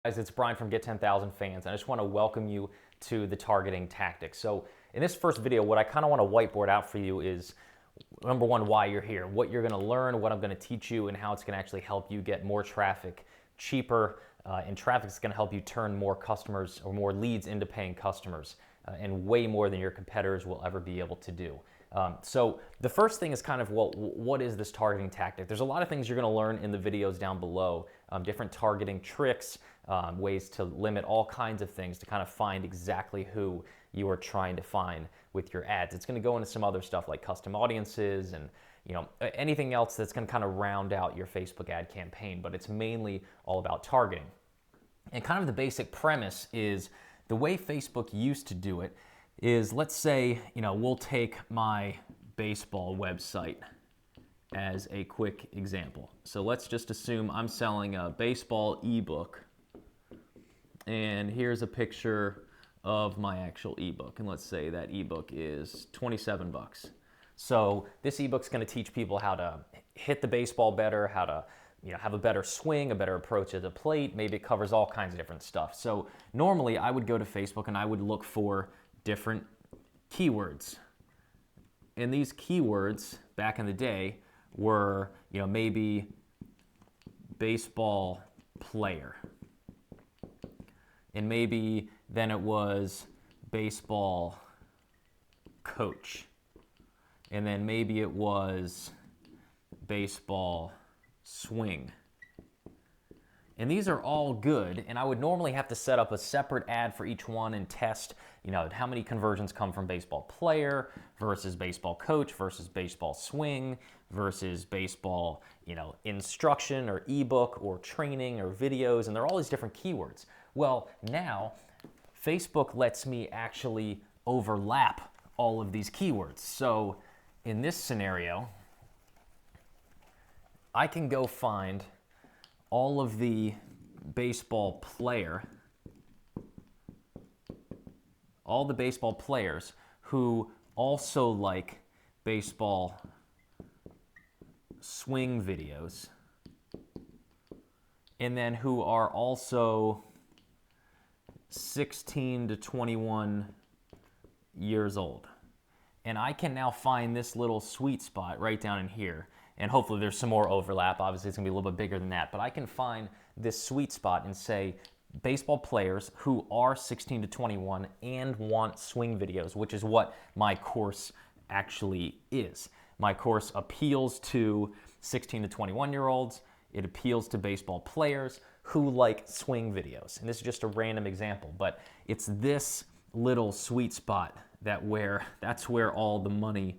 Guys, it's Brian from Get 10,000 Fans, and I just want to welcome you to the targeting tactics. So in this first video, what I kind of want to whiteboard out for you is, number one, why you're here, what you're going to learn, what I'm going to teach you, and how it's going to actually help you get more traffic cheaper, and traffic is going to help you turn more customers or more leads into paying customers, and way more than your competitors will ever be able to do. So the first thing is kind of, well, what is this targeting tactic? There's a lot of things you're going to learn in the videos down below, different targeting tricks, ways to limit all kinds of things to kind of find exactly who you are trying to find with your ads. It's going to go into some other stuff like custom audiences and anything else that's going to kind of round out your Facebook ad campaign, but it's mainly all about targeting. And kind of the basic premise is the way Facebook used to do it is, let's say, we'll take my baseball website as a quick example. So let's just assume I'm selling a baseball ebook, and here's a picture of my actual ebook, and let's say that ebook is 27 bucks. So this ebook's going to teach people how to hit the baseball better, how to have a better swing, a better approach at the plate. Maybe it covers all kinds of different stuff. So normally I would go to Facebook and I would look for different keywords. And these keywords back in the day were, maybe baseball player. And maybe then it was baseball coach. And then maybe it was baseball swing. And these are all good, and I would normally have to set up a separate ad for each one and test, how many conversions come from baseball player versus baseball coach versus baseball swing versus baseball, instruction or ebook or training or videos, and there are all these different keywords. Well, now Facebook lets me actually overlap all of these keywords. So in this scenario, I can go find all of the baseball player, all the baseball players who also like baseball swing videos, and then who are also 16 to 21 years old. And I can now find this little sweet spot right down in here. And hopefully there's some more overlap. Obviously it's gonna be a little bit bigger than that, but I can find this sweet spot and say baseball players who are 16 to 21 and want swing videos, which is what my course actually is. My course appeals to 16 to 21-year-olds. It appeals to baseball players who like swing videos. And this is just a random example, but it's this little sweet spot that's where all the money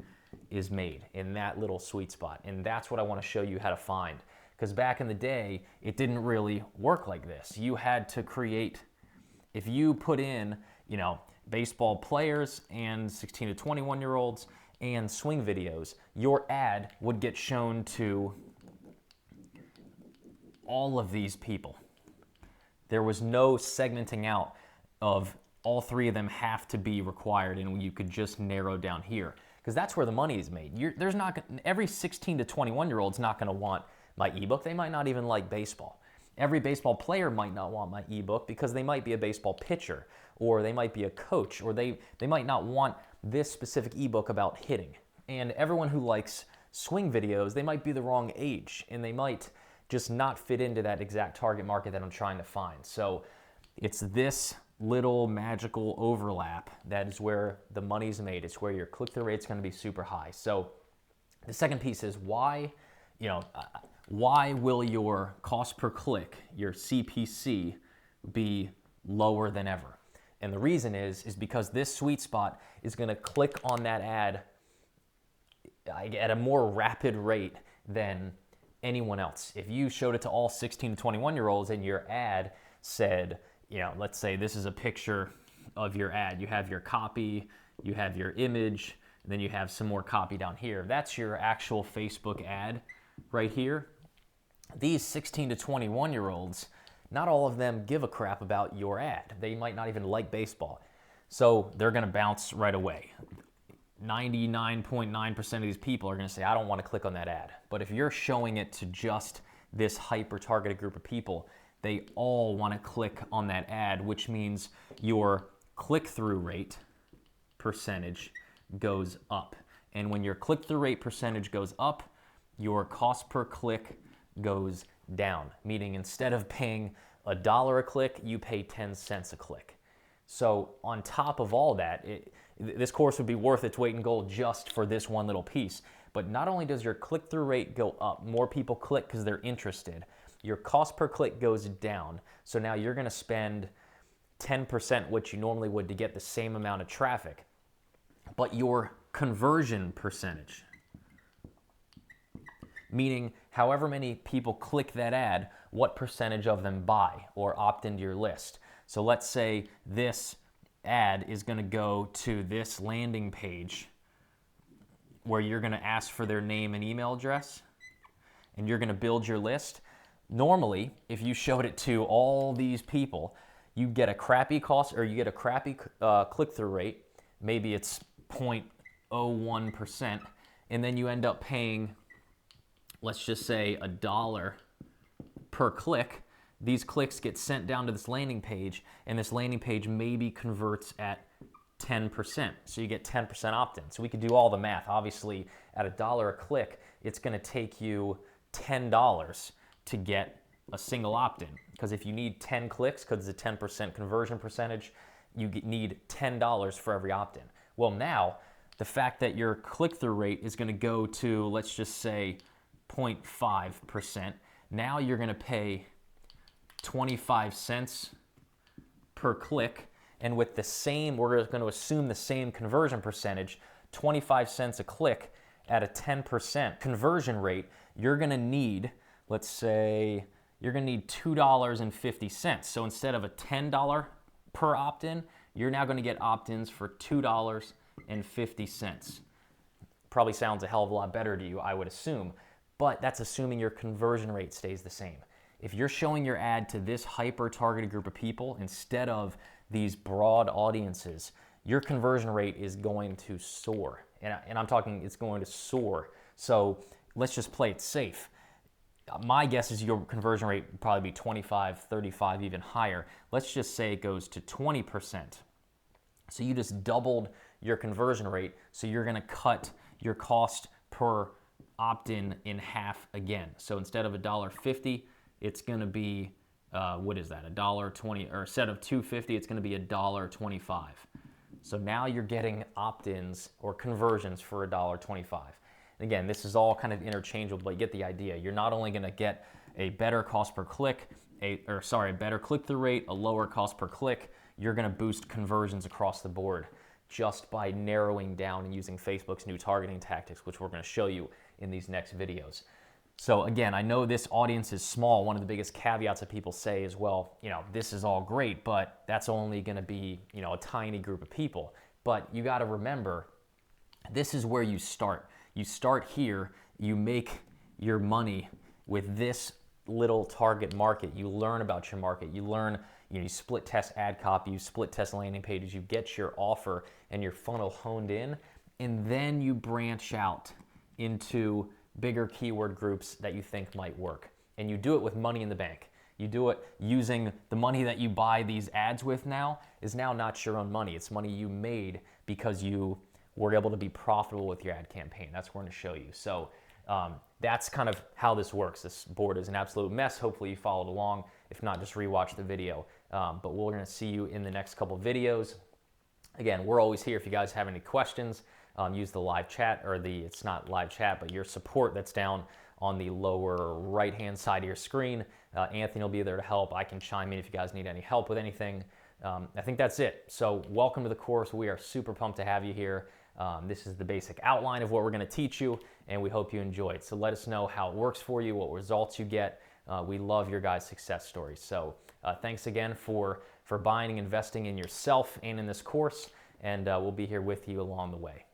is made, in that little sweet spot. And that's what I want to show you how to find. Because back in the day, it didn't really work like this. You had to create, if you put in, baseball players and 16 to 21-year-olds and swing videos, your ad would get shown to all of these people. There was no segmenting out of all three of them have to be required, and you could just narrow down here. Because that's where the money is made. Every 16 to 21-year-old is not going to want my ebook. They might not even like baseball. Every baseball player might not want my ebook because they might be a baseball pitcher, or they might be a coach, or they might not want this specific ebook about hitting. And everyone who likes swing videos, they might be the wrong age, and they might just not fit into that exact target market that I'm trying to find. So it's this little magical overlap that is where the money's made. It's where your click-through rate's going to be super high. So the second piece is why will your cost per click, your CPC, be lower than ever? And the reason is because this sweet spot is going to click on that ad at a more rapid rate than anyone else. If you showed it to all 16 to 21-year-olds and your ad said, let's say this is a picture of your ad. You have your copy, you have your image, and then you have some more copy down here. That's your actual Facebook ad right here. These 16 to 21-year-olds, not all of them give a crap about your ad. They might not even like baseball. So they're gonna bounce right away. 99.9% of these people are gonna say, I don't wanna click on that ad. But if you're showing it to just this hyper-targeted group of people, they all want to click on that ad, which means your click-through rate percentage goes up. And when your click-through rate percentage goes up, your cost per click goes down, meaning instead of paying $1 a click, you pay 10 cents a click. So on top of all that, this course would be worth its weight in gold just for this one little piece. But not only does your click-through rate go up, more people click because they're interested, your cost per click goes down. So now you're going to spend 10% what you normally would to get the same amount of traffic. But your conversion percentage, meaning however many people click that ad, what percentage of them buy or opt into your list. So let's say this ad is going to go to this landing page where you're going to ask for their name and email address, and you're going to build your list. Normally, if you showed it to all these people, you get a crappy cost, or you get a crappy click-through rate. Maybe it's 0.01%, and then you end up paying, let's just say, $1 per click. These clicks get sent down to this landing page, and this landing page maybe converts at 10%. So you get 10% opt-in. So we could do all the math. Obviously, at $1 a click, it's going to take you $10 to get a single opt-in. Because if you need 10 clicks, because it's a 10% conversion percentage, you need $10 for every opt-in. Well, now, the fact that your click-through rate is going to go to, let's just say, 0.5%, now you're going to pay 25 cents per click, and with the same, we're going to assume the same conversion percentage, 25 cents a click at a 10% conversion rate, you're going to need, let's say, you're going to need $2.50. So instead of a $10 per opt-in, you're now going to get opt-ins for $2.50. Probably sounds a hell of a lot better to you, I would assume, but that's assuming your conversion rate stays the same. If you're showing your ad to this hyper-targeted group of people instead of these broad audiences, your conversion rate is going to soar. And I'm talking it's going to soar. So let's just play it safe. My guess is your conversion rate would probably be 25, 35, even higher. Let's just say it goes to 20%. So you just doubled your conversion rate, so you're going to cut your cost per opt-in in half again. So instead of $1.50, it's going to be, what is that, $1.20, or instead of $2.50, it's going to be $1.25. So now you're getting opt-ins or conversions for $1.25. Again, this is all kind of interchangeable, but you get the idea. You're not only going to get a better cost per click, a better click-through rate, a lower cost per click, you're going to boost conversions across the board just by narrowing down and using Facebook's new targeting tactics, which we're going to show you in these next videos. So again, I know this audience is small. One of the biggest caveats that people say is, well, this is all great, but that's only going to be, a tiny group of people. But you got to remember, this is where you start. You start here, you make your money with this little target market. You learn about your market. You learn, you split test ad copy, you split test landing pages, you get your offer and your funnel honed in, and then you branch out into bigger keyword groups that you think might work. And you do it with money in the bank. You do it using the money that you buy these ads with now is now not your own money. It's money you made because you were able to be profitable with your ad campaign. That's what we're going to show you. So that's kind of how this works. This board is an absolute mess. Hopefully you followed along. If not, just rewatch the video. But we're going to see you in the next couple of videos. Again, we're always here if you guys have any questions. Use the live chat, or it's not live chat, but your support that's down on the lower right-hand side of your screen. Anthony will be there to help. I can chime in if you guys need any help with anything. I think that's it. So welcome to the course. We are super pumped to have you here. This is the basic outline of what we're going to teach you, and we hope you enjoy it. So let us know how it works for you, what results you get. We love your guys' success stories. So thanks again for buying and investing in yourself and in this course, and we'll be here with you along the way.